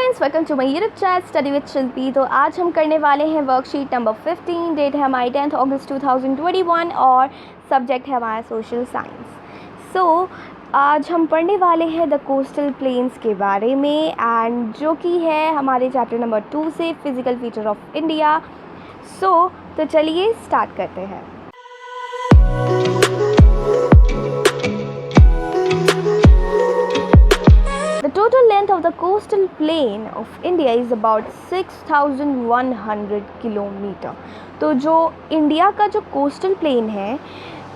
Friends, welcome to my YouTube channel study with Shilpi. तो आज हम करने वाले हैं वर्कशीट नंबर 15। डेट है हमारी 10 अगस्त 2021 और सब्जेक्ट है हमारा सोशल साइंस। सो आज हम पढ़ने वाले हैं द कोस्टल प्लेन्स के बारे में, एंड जो कि है हमारे चैप्टर नंबर 2 से फिज़िकल फीचर ऑफ इंडिया। तो चलिए स्टार्ट करते हैं। The total length of the coastal plain of India is about 6,100 kilometre. तो जो इंडिया का जो कोस्टल प्लेन है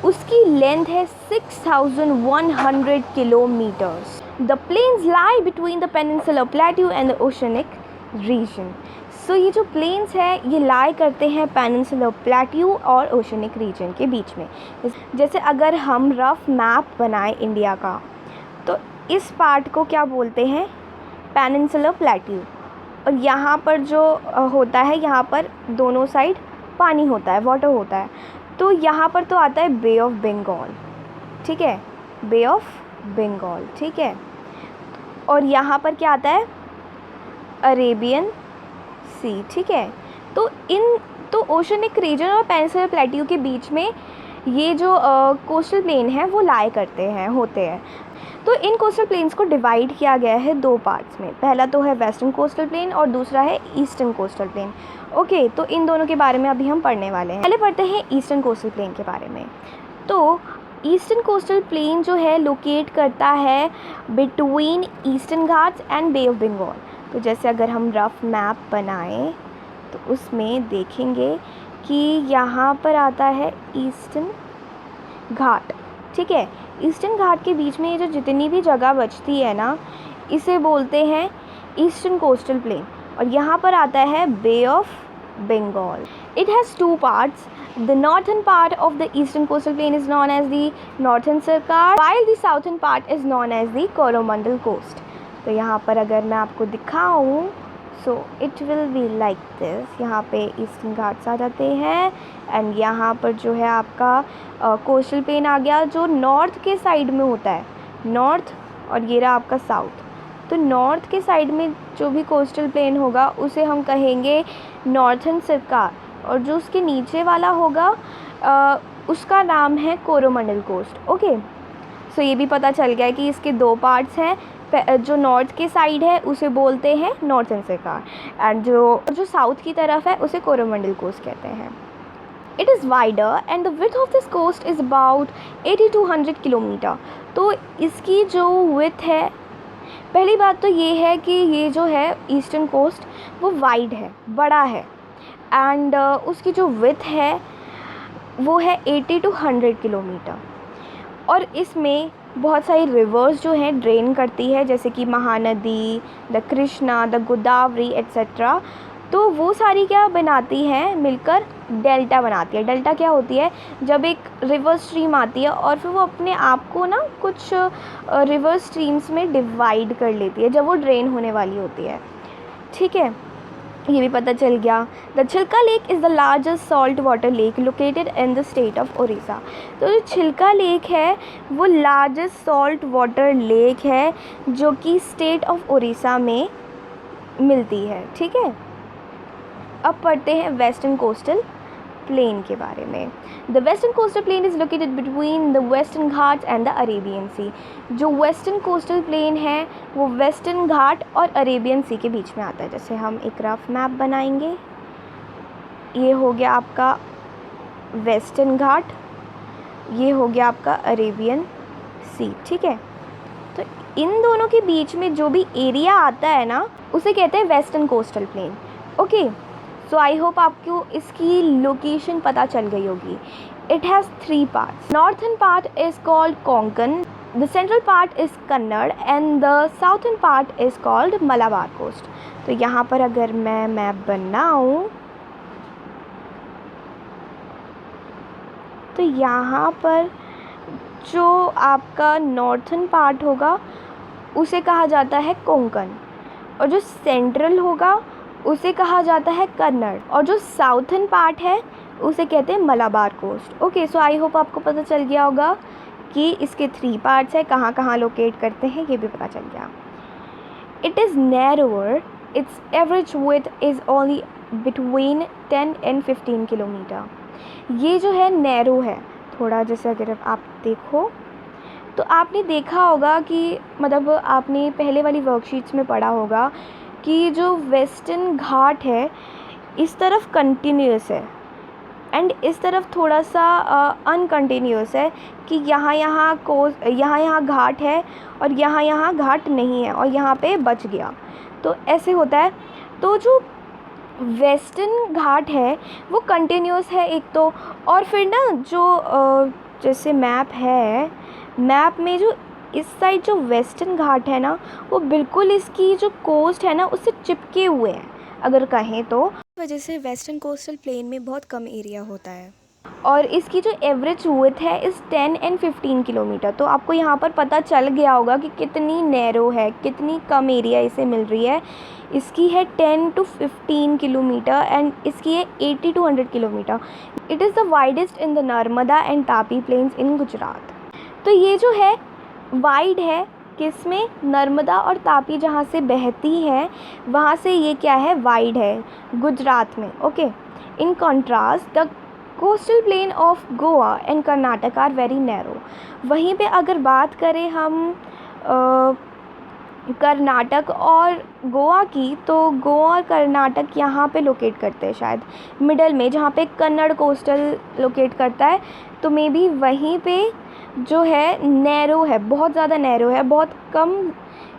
उसकी लेंथ है 6,100 kilometres. The plains lie between the peninsular plateau and the oceanic region। सो ये जो प्लेन्स है ये लाई करते हैं पेनिनसुलर प्लेट्यू और ओशनिक रीजन के बीच में। जैसे अगर हम रफ मैप बनाएं इंडिया का, तो इस पार्ट को क्या बोलते हैं, पेनिनसुलर प्लेट्यू। और यहाँ पर जो होता है, यहाँ पर दोनों साइड पानी होता है, वाटर होता है। तो यहाँ पर तो आता है बे ऑफ बंगाल, ठीक है, बे ऑफ बंगाल, ठीक है। और यहाँ पर क्या आता है, अरेबियन सी, ठीक है। तो ओशनिक रीजन और पेनिनसुलर प्लेट्यू के बीच में ये जो कोस्टल प्लेन है वो लाई करते हैं, होते हैं। तो इन कोस्टल प्लेन्स को डिवाइड किया गया है दो पार्ट्स में। पहला तो है वेस्टर्न कोस्टल प्लेन और दूसरा है ईस्टर्न कोस्टल प्लेन। ओके, तो इन दोनों के बारे में अभी हम पढ़ने वाले हैं। पहले पढ़ते हैं ईस्टर्न कोस्टल प्लेन के बारे में। तो ईस्टर्न कोस्टल प्लेन जो है लोकेट करता है between Eastern Ghats and Bay of Bengal. तो जैसे अगर हम रफ मैप बनाएं तो उसमें देखेंगे कि यहाँ पर आता है ईस्टर्न घाट, ठीक है। ईस्टर्न घाट के बीच में ये जो जितनी भी जगह बचती है ना, इसे बोलते हैं ईस्टर्न कोस्टल प्लेन। और यहाँ पर आता है bay of Bengal. It has two parts. The northern part of the eastern coastal plain is known as the northern Sarkar, while the southern part is known as the Coromandel coast. तो यहाँ पर अगर मैं आपको दिखाऊँ, so it will be like this. यहाँ पे eastern Ghats आ जाते हैं एंड यहाँ पर जो है आपका कोस्टल प्लेन आ गया जो नॉर्थ के साइड में होता है, नॉर्थ, और ये रहा आपका साउथ। तो नॉर्थ के साइड में जो भी कोस्टल प्लेन होगा उसे हम कहेंगे नॉर्थन सरकार, और जो उसके नीचे वाला होगा उसका नाम है कोरोमंडल कोस्ट। ओके, सो ये भी पता चल गया कि इसके दो पार्ट्स हैं। जो नॉर्थ के साइड है उसे बोलते हैं नॉर्थन सरकार, एंड जो साउथ की तरफ है उसे कोरोमंडल कोस्ट कहते हैं। It is wider and the width of this coast is about 80 to 100 kilometre. तो इसकी जो विड्थ है, पहली बात तो ये है कि ये जो है ईस्टर्न कोस्ट वो वाइड है, बड़ा है, एंड उसकी जो विड्थ है वो है 80 to 100 किलोमीटर। और इसमें बहुत सारी रिवर्स जो हैं ड्रेन करती है, जैसे कि Mahanadi, the Krishna, the Godavari etcetera. तो वो सारी क्या बनाती हैं, मिलकर डेल्टा बनाती है। डेल्टा क्या होती है, जब एक रिवर स्ट्रीम आती है और फिर वो अपने आप को ना कुछ रिवर स्ट्रीम्स में डिवाइड कर लेती है जब वो ड्रेन होने वाली होती है, ठीक है। ये भी पता चल गया। The Chilika lake is the largest salt water lake located in the state of Orissa. तो जो छिल्का लेक है वो लार्जेस्ट सॉल्ट वाटर लेक है जो कि स्टेट ऑफ उड़ीसा में मिलती है, ठीक है। अब पढ़ते हैं वेस्टर्न कोस्टल प्लेन के बारे में। The western coastal plain is located between the Western Ghats and the Arabian Sea. जो वेस्टर्न कोस्टल प्लेन है वो वेस्टर्न घाट और अरेबियन सी के बीच में आता है। जैसे हम एक रफ मैप बनाएंगे, ये हो गया आपका वेस्टर्न घाट, ये हो गया आपका अरेबियन सी, ठीक है। तो इन दोनों के बीच में जो भी एरिया आता है ना उसे कहते हैं western coastal plain. Okay, so I hope आपको इसकी लोकेशन पता चल गई होगी। It has 3 parts. Northern part is called Konkan, the central part is Kannada and the southern part is called Malabar coast. तो यहाँ पर अगर मैं मैप बनाऊँ तो यहाँ पर जो आपका नॉर्थन पार्ट होगा उसे कहा जाता है कोंकण, और जो सेंट्रल होगा उसे कहा जाता है कन्नड़, और जो साउथर्न पार्ट है उसे कहते हैं Malabar coast. Okay, so I hope आपको पता चल गया होगा कि इसके 3 पार्ट्स हैं, कहाँ कहाँ लोकेट करते हैं ये भी पता चल गया। It is narrower its average width is only between 10 and 15 kilometre. ये जो है नैरो है थोड़ा, जैसे अगर आप देखो तो आपने देखा होगा कि मतलब आपने पहले वाली वर्कशीट्स में पढ़ा होगा कि जो वेस्टर्न घाट है इस तरफ कंटिन्यूस है एंड इस तरफ थोड़ा सा अनकंटिन्यूस है, कि यहाँ घाट है और यहाँ घाट नहीं है और यहाँ पे बच गया, तो ऐसे होता है। तो जो वेस्टर्न घाट है वो कंटिन्यूस है एक तो, और फिर ना जो जैसे मैप है, मैप में जो इस साइड जो वेस्टर्न घाट है ना वो बिल्कुल इसकी जो कोस्ट है ना उससे चिपके हुए हैं अगर कहें तो। वजह से वेस्टर्न कोस्टल प्लेन में बहुत कम एरिया होता है और इसकी जो एवरेज विड्थ है इस 10 and 15 किलोमीटर। तो आपको यहाँ पर पता चल गया होगा कि कितनी नैरो है, कितनी कम एरिया इसे मिल रही है। इसकी है 10 to 15 किलोमीटर एंड इसकी है 80 to 100 kilometre. It is the widest in the Narmada and Tapi plains in Gujarat. तो ये जो है वाइड है किस में, नर्मदा और तापी जहाँ से बहती है वहाँ से ये क्या है, वाइड है गुजरात में। Okay, in contrast the coastal plain of Goa and Karnataka are very narrow. वहीं पे अगर बात करें हम कर्नाटक और गोवा की, तो गोवा और कर्नाटक यहाँ पे लोकेट करते हैं शायद मिडल में, जहाँ पे कन्नड़ कोस्टल लोकेट करता है। तो मे बी वहीं पे जो है नैरो है, बहुत ज़्यादा नैरो है, बहुत कम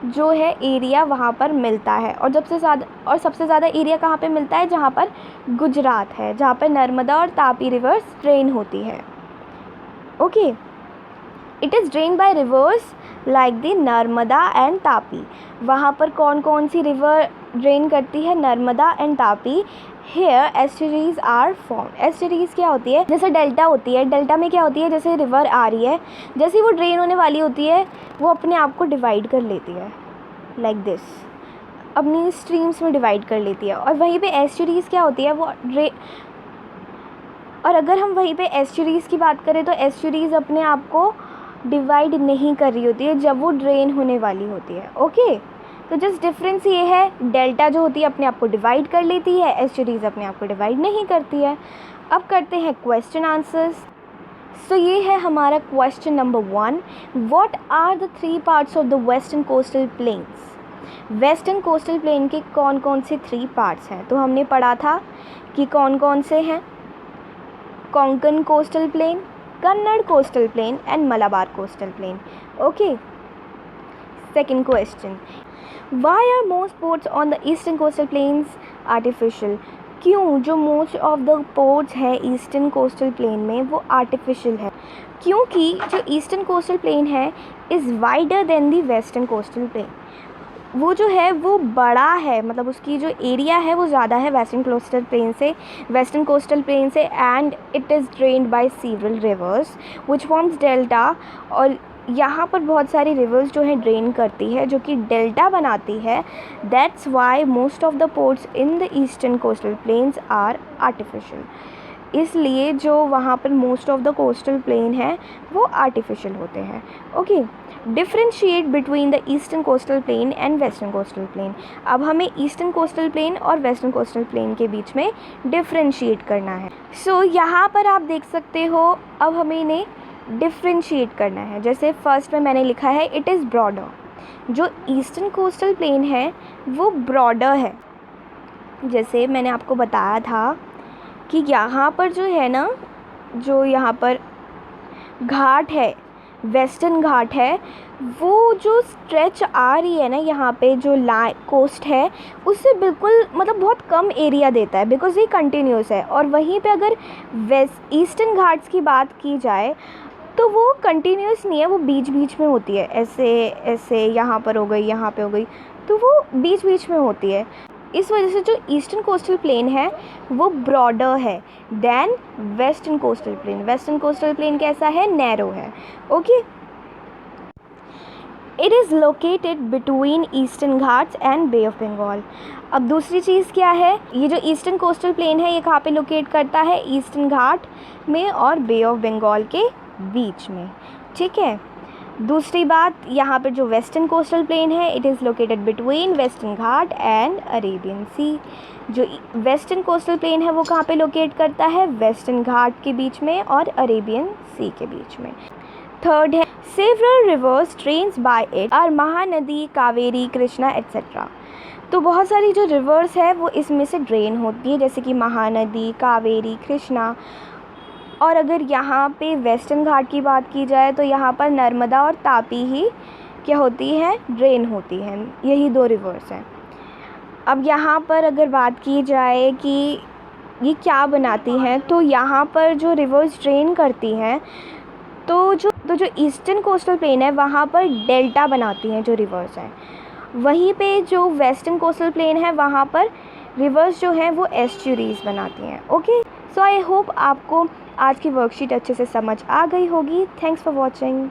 जो है एरिया वहाँ पर मिलता है। और सबसे ज़्यादा एरिया कहाँ पे मिलता है, जहाँ पर गुजरात है, जहाँ पर नर्मदा और तापी रिवर्स ड्रेन होती है। Okay, it is drain by rivers like the Narmada and Tapi. वहाँ पर कौन कौन सी रिवर ड्रेन करती है, Narmada and Tapi. Here estuaries are form. Estuaries क्या होती है, जैसे डेल्टा होती है, डेल्टा में क्या होती है, जैसे रिवर आ रही है, जैसे वो ड्रेन होने वाली होती है वो अपने आप को डिवाइड कर लेती है लाइक दिस, अपनी स्ट्रीम्स में डिवाइड कर लेती है। और वहीं पे एस्टरीज क्या होती है, वो और अगर हम वहीं पे एस्टरीज की बात करें तो एस्टरीज अपने आप को डिवाइड नहीं कर रही होती है जब वो ड्रेन होने वाली होती है। ओके, तो जस्ट डिफरेंस ये है, डेल्टा जो होती है अपने आप को डिवाइड कर लेती है, एस्टरीज अपने आप को डिवाइड नहीं करती है। अब करते हैं क्वेश्चन आंसर्स। सो ये है हमारा question number 1, what are the 3 parts of the western coastal plains. Western coastal plain के कौन कौन से 3 पार्ट्स हैं, तो हमने पढ़ा था कि कौन कौन से हैं, Konkan coastal plain, Kannada coastal plain and Malabar coastal plain. Okay, second question, why are most ports on the eastern coastal plains artificial. क्यों जो मोस्ट ऑफ द पोर्ट्स है ईस्टर्न कोस्टल प्लेन में वो आर्टिफिशियल है, क्योंकि जो ईस्टर्न कोस्टल प्लेन है is wider than the western coastal plain. वो जो है वो बड़ा है, मतलब उसकी जो एरिया है वो ज़्यादा है वेस्टर्न कोस्टल प्लेन से and it is drained by several rivers which forms delta. और यहाँ पर बहुत सारी रिवर्स जो है ड्रेन करती है जो कि डेल्टा बनाती है। That's why most of the ports in the eastern coastal plains are artificial. इसलिए जो वहाँ पर most of the coastal plain है वो आर्टिफिशियल होते हैं। Okay, differentiate between the eastern coastal plain and western coastal plain. अब हमें ईस्टर्न कोस्टल प्लेन और वेस्टर्न कोस्टल प्लेन के बीच में डिफ्रेंशिएट करना है। सो यहाँ पर आप देख सकते हो, अब हमें इन्हें डिफ्रेंशिएट करना है। जैसे फर्स्ट में मैंने लिखा है इट इज़ ब्रॉडर। जो ईस्टर्न कोस्टल प्लेन है वो ब्रॉडर है। जैसे मैंने आपको बताया था कि यहाँ पर जो है ना, जो यहाँ पर घाट है, वेस्टर्न घाट है, वो जो स्ट्रेच आ रही है ना यहाँ पे जो कोस्ट है उससे बिल्कुल मतलब बहुत कम एरिया देता है बिकॉज़ ये कंटिन्यूस है। और वहीं पे अगर ईस्टर्न घाट्स की बात की जाए तो वो कंटिन्यूस नहीं है, वो बीच बीच में होती है, ऐसे ऐसे यहाँ पर हो गई, यहाँ पे हो गई, तो वो बीच बीच में होती है। इस वजह से जो ईस्टर्न कोस्टल प्लेन है वो ब्रॉडर है than western coastal plain. Western coastal plain कैसा है, नैरो है। Okay, it is located between Eastern Ghats and Bay of Bengal. अब दूसरी चीज़ क्या है, ये जो ईस्टर्न कोस्टल प्लेन है ये कहाँ पे लोकेट करता है, ईस्टर्न घाट में और बे ऑफ बंगाल के बीच में। ठीक है, दूसरी बात, यहाँ पर जो वेस्टर्न कोस्टल प्लेन है it is located between Western Ghat and Arabian Sea. जो वेस्टर्न कोस्टल प्लेन है वो कहाँ पे लोकेट करता है, वेस्टर्न घाट के बीच में और अरेबियन सी के बीच में। थर्ड है, several rivers drains by it are Mahanadi, Kaveri, Krishna etcetera. तो बहुत सारी जो रिवर्स है वो इसमें से ड्रेन होती है, जैसे कि महानदी, कावेरी, कृष्णा। और अगर यहाँ पे वेस्टर्न घाट की बात की जाए तो यहाँ पर नर्मदा और तापी ही क्या होती हैं, ड्रेन होती हैं। यही दो रिवर्स हैं। अब यहाँ पर अगर बात की जाए कि ये क्या बनाती हैं, तो यहाँ पर जो रिवर्स ड्रेन करती हैं तो जो ईस्टर्न कोस्टल प्लेन है वहाँ पर डेल्टा बनाती हैं जो रिवर्स हैं। वहीं पे जो वेस्टर्न कोस्टल प्लेन है वहाँ पर रिवर्स जो हैं वो एस्चुरीज बनाती हैं। ओके, सो आई होप आपको आज की वर्कशीट अच्छे से समझ आ गई होगी। Thanks for watching.